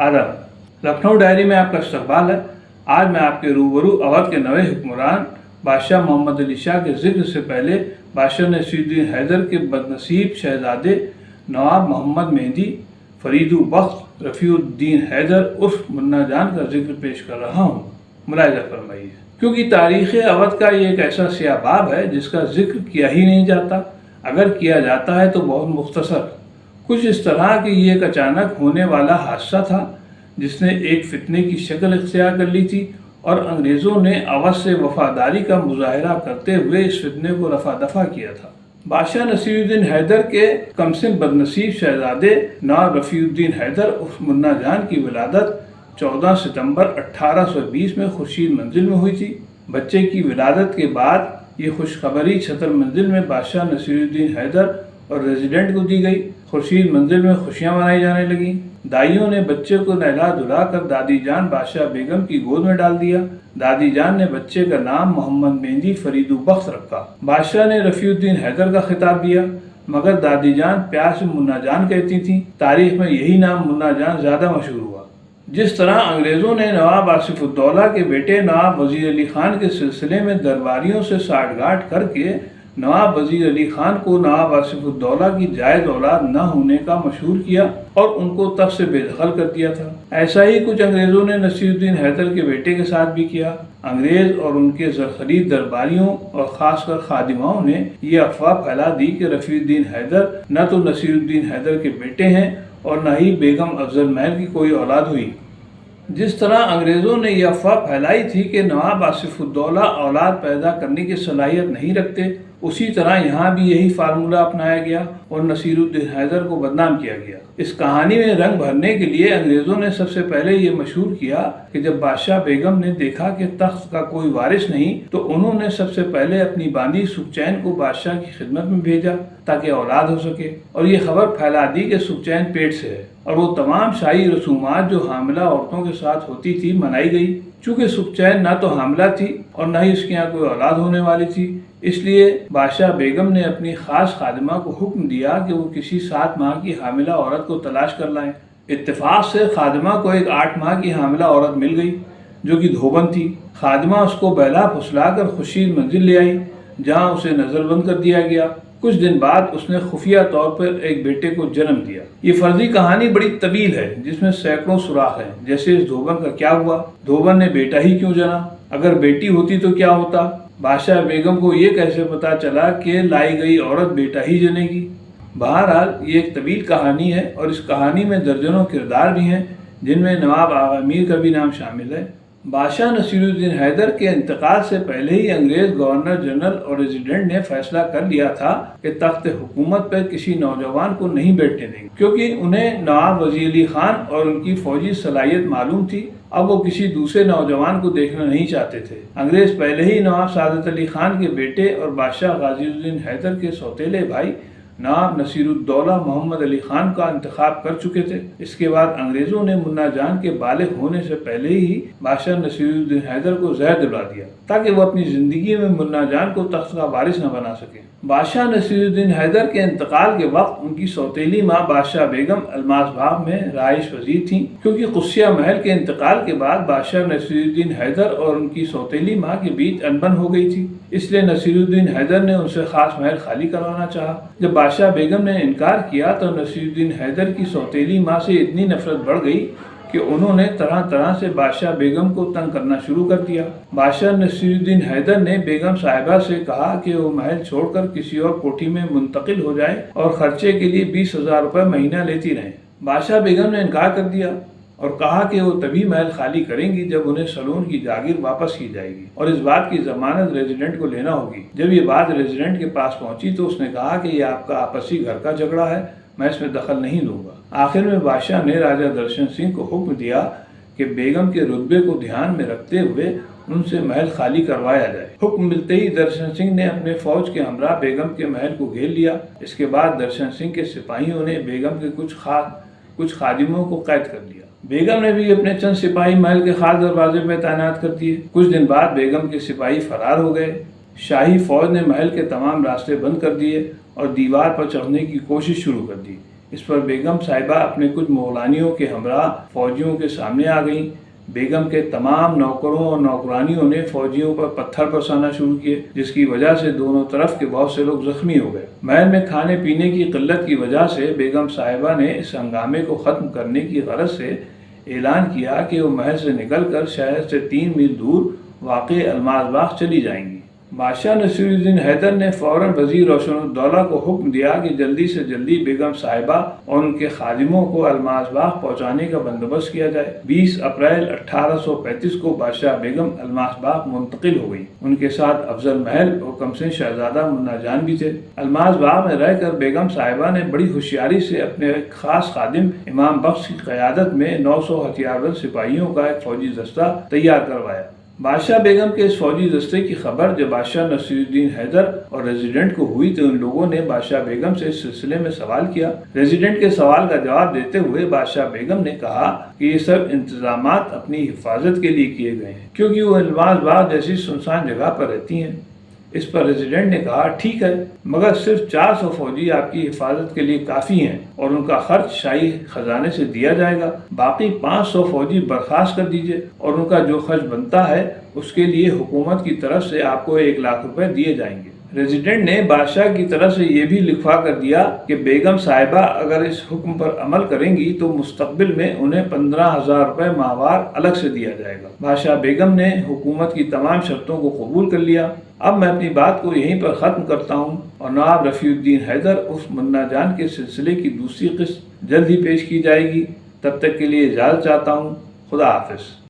आदाब। लखनऊ डायरी में आपका इस्तकबाल है। आज मैं आपके रूबरू अवध के नए हुक्मरान बादशाह मोहम्मद अली शाह के जिक्र से पहले बादशाह नसीरुद्दीन हैदर के बदनसीब शहजादे नवाब मोहम्मद मेहदी फरीदु बख्त रफ़ीउद्दीन हैदर उर्फ मुन्ना जान का जिक्र पेश कर रहा हूँ। मुलाहिज़ा फरमाइए। क्योंकि तारीख़ अवध का ये एक ऐसा सियाह बाब है जिसका जिक्र किया ही नहीं जाता, अगर किया जाता है तो बहुत मुख्तसर। कुछ इस तरह कि ये एक अचानक होने वाला हादसा था जिसने एक फितने की शक्ल इख्तियार कर ली थी और अंग्रेज़ों ने अवध से वफादारी का मुजाहरा करते हुए इस फितने को रफा दफा किया था। बादशाह नसीरुद्दीन हैदर के कमसिन बदनसीब शहजादे नवाब रफ़ीउद्दीन हैदर उर्फ मुन्ना जान की विलादत 14 सितंबर 1820 में खुर्शीद मंजिल में हुई थी। बच्चे की विलादत के बाद ये खुशखबरी छतर मंजिल में बादशाह नसीरुद्दीन हैदर और रेजिडेंट को दी गई। खुर्शीद मंजिल में खुशियां मनाई जाने लगीं। दाइयों ने बच्चे को नहला धुला कर दादी जान बादशाह बेगम की गोद में डाल दिया। दादी जान ने बच्चे का नाम मोहम्मद मेहदी फरीदु बख्त रखा। बादशाह ने रफ़ीउद्दीन हैदर का खिताब दिया, मगर दादी जान प्यार से मुन्ना जान कहती थीं। तारीख में यही नाम मुन्ना जान ज़्यादा मशहूर हुआ। जिस तरह अंग्रेज़ों ने नवाब आसिफउद्दौला के बेटे नवाब वज़ीर अली ख़ान के सिलसिले में दरबारियों से साठगांठ करके नवाब वज़ीर अली ख़ान को नवाब आसिफउद्दौला की जायज़ औलाद न होने का मशहूर किया और उनको तख्त से बेदखल कर दिया था, ऐसा ही कुछ अंग्रेज़ों ने नसीरुद्दीन हैदर के बेटे के साथ भी किया। अंग्रेज़ और उनके ज़रख़रीद दरबारियों और ख़ासकर खादिमाओं ने ये अफवाह फैला दी कि रफ़ीउद्दीन हैदर न तो नसीरुद्दीन हैदर के बेटे हैं और न ही बेगम अफजल महल की कोई औलाद हुई। जिस तरह अंग्रेज़ों ने यह अफवाह फैलाई थी कि नवाब आसिफउद्दौला औलाद पैदा करने की सलाहियत नहीं रखते, उसी तरह यहाँ भी यही फार्मूला अपनाया गया और नसीरुद्दीन हैदर को बदनाम किया गया। इस कहानी में रंग भरने के लिए अंग्रेज़ों ने सबसे पहले ये मशहूर किया कि जब बादशाह बेगम ने देखा कि तख्त का कोई वारिस नहीं तो उन्होंने सबसे पहले अपनी बांदी सुखचैन को बादशाह की खिदमत में भेजा ताकि औलाद हो सके, और ये खबर फैला दी कि सुखचैन पेट से है और वो तमाम शाही रसूमात जो हामिला औरतों के साथ होती थी मनाई गई। चूँकि सुखचैन ना तो हामिला थी और न ही उसके यहाँ कोई औलाद होने वाली थी, इसलिए बादशाह बेगम ने अपनी ख़ास खादिमा को हुक्म दिया कि वो किसी 7 माह की हामिला औरत को तलाश कर लाएं। इत्तेफाक से खादिमा को एक 8 माह की हामिला औरत मिल गई जो कि धोबन थी। खादिमा उसको बहला फुसला कर खुर्शीद मंजिल ले आई जहाँ उसे नज़रबंद कर दिया गया। कुछ दिन बाद उसने खुफिया तौर पर एक बेटे को जन्म दिया। ये फर्जी कहानी बड़ी तवील है जिसमें सैकड़ों सुराख हैं। जैसे इस धोबन का क्या हुआ, धोबन ने बेटा ही क्यों जना, अगर बेटी होती तो क्या होता, बादशाह बेगम को ये कैसे पता चला कि लाई गई औरत बेटा ही जनेगी। बहरहाल ये एक तवील कहानी है और इस कहानी में दर्जनों किरदार भी हैं जिनमें नवाब आगा मीर का भी नाम शामिल है। बादशाह नसीरुद्दीन हैदर के इंतकाल से पहले ही अंग्रेज़ गवर्नर जनरल और रेजिडेंट ने फैसला कर लिया था कि तख्त हुकूमत पर किसी नौजवान को नहीं बैठने देंगे, क्योंकि उन्हें नवाब वज़ीर अली ख़ान और उनकी फ़ौजी सलाहियत मालूम थी। अब वो किसी दूसरे नौजवान को देखना नहीं चाहते थे। अंग्रेज़ पहले ही नवाब सादत अली ख़ान के बेटे और बादशाह गाज़ीउद्दीन हैदर के सौतेले भाई नवाब नसीरुद्दौला मोहम्मद अली ख़ान का इंतखाब कर चुके थे। इसके बाद अंग्रेज़ों ने मुन्ना जान के बालिग होने से पहले ही बादशाह नसीरुद्दीन हैदर को जहर दिला दिया ताकि वो अपनी ज़िंदगी में मुन्ना जान को तख्त का वारिस न बना सके। बादशाह नसीरुद्दीन हैदर के इंतकाल के वक्त उनकी सौतेली माँ बादशाह बेगम अलमास बाग में राइश वजीर थीं, क्योंकि कुस्सिया महल के इंतकाल के बाद बादशाह नसीरुद्दीन हैदर और उनकी सौतेली माँ के बीच अनबन हो गई थी। इसलिए नसीरुद्दीन हैदर ने उनसे खास महल खाली करवाना चाहा। जब बादशाह बेगम ने इनकार किया तो नसीरुद्दीन हैदर की सौतेली माँ से इतनी नफरत बढ़ गई कि उन्होंने तरह तरह से बादशाह बेगम को तंग करना शुरू कर दिया। बादशाह नसीरुद्दीन हैदर ने बेगम साहिबा से कहा कि वो महल छोड़कर किसी और कोठी में मुंतकिल हो जाए और खर्चे के लिए 20,000 रुपये महीना लेती रहें। बादशाह बेगम ने इनकार कर दिया और कहा कि वो तभी महल खाली करेंगी जब उन्हें सलून की जागीर वापस की जाएगी और इस बात की जमानत रेजिडेंट को लेना होगी। जब ये बात रेजिडेंट के पास पहुंची तो उसने कहा कि ये आपका आपसी घर का झगड़ा है, मैं इसमें दखल नहीं लूँगा। आखिर में बादशाह ने राजा दर्शन सिंह को हुक्म दिया कि बेगम के रुतबे को ध्यान में रखते हुए उनसे महल खाली करवाया जाए। हुक्म मिलते ही दर्शन सिंह ने अपने फौज के हमरा बेगम के महल को घेर लिया। इसके बाद दर्शन सिंह के सिपाहियों ने बेगम के कुछ खादिमों को कैद कर लिया। बेगम ने भी अपने चंद सिपाही महल के खास दरवाजे में तैनात कर दिए। कुछ दिन बाद बेगम के सिपाही फरार हो गए। शाही फौज ने महल के तमाम रास्ते बंद कर दिए और दीवार पर चढ़ने की कोशिश शुरू कर दी। اس پر بیگم صاحبہ اپنے کچھ مغلانیوں کے ہمراہ فوجیوں کے سامنے آ گئیں۔ بیگم کے تمام نوکروں اور نوکرانیوں نے فوجیوں پر پتھر برسانا شروع کیے، جس کی وجہ سے دونوں طرف کے بہت سے لوگ زخمی ہو گئے۔ محل میں کھانے پینے کی قلت کی وجہ سے بیگم صاحبہ نے اس ہنگامے کو ختم کرنے کی غرض سے اعلان کیا کہ وہ محل سے نکل کر شہر سے 3 میل دور واقع الماس باغ چلی جائیں گی۔ بادشاہ نصیر الدین حیدر نے فوراً وزیر روشن الدولہ کو حکم دیا کہ جلدی سے جلدی بیگم صاحبہ اور ان کے خادموں کو الماس باغ پہنچانے کا بندوبست کیا جائے۔ 20 اپریل 1835 کو بادشاہ بیگم الماس باغ منتقل ہو گئی۔ ان کے ساتھ افضل محل اور کمسن شہزادہ منا جان بھی تھے۔ الماس باغ میں رہ کر بیگم صاحبہ نے بڑی ہوشیاری سے اپنے ایک خاص خادم امام بخش کی قیادت میں 900 ہتھیار بند سپاہیوں کا ایک فوجی دستہ تیار کروایا۔ بادشاہ بیگم کے اس فوجی دستے کی خبر جب بادشاہ نصیر الدین حیدر اور ریزیڈنٹ کو ہوئی تو ان لوگوں نے بادشاہ بیگم سے اس سلسلے میں سوال کیا۔ ریزیڈنٹ کے سوال کا جواب دیتے ہوئے بادشاہ بیگم نے کہا کہ یہ سب انتظامات اپنی حفاظت کے لیے کیے گئے ہیں، کیونکہ وہ الماس باغ جیسی سنسان جگہ پر رہتی ہیں۔ اس پر ریزیڈنٹ نے کہا ٹھیک ہے، مگر صرف 400 فوجی آپ کی حفاظت کے لیے کافی ہیں اور ان کا خرچ شاہی خزانے سے دیا جائے گا۔ باقی 500 فوجی برخاست کر دیجئے اور ان کا جو خرچ بنتا ہے اس کے لیے حکومت کی طرف سے آپ کو 1 لاکھ روپے دیے جائیں گے۔ ریزیڈنٹ نے بادشاہ کی طرف سے یہ بھی لکھوا کر دیا کہ بیگم صاحبہ اگر اس حکم پر عمل کریں گی تو مستقبل میں انہیں 15,000 روپے ماہوار الگ سے دیا جائے گا۔ بادشاہ بیگم نے حکومت کی تمام شرطوں کو قبول کر لیا۔ اب میں اپنی بات کو یہیں پر ختم کرتا ہوں اور نواب رفیع الدین حیدر اس منا جان کے سلسلے کی دوسری قسط جلد ہی پیش کی جائے گی۔ تب تک کے لیے اجازت چاہتا ہوں۔ خدا حافظ۔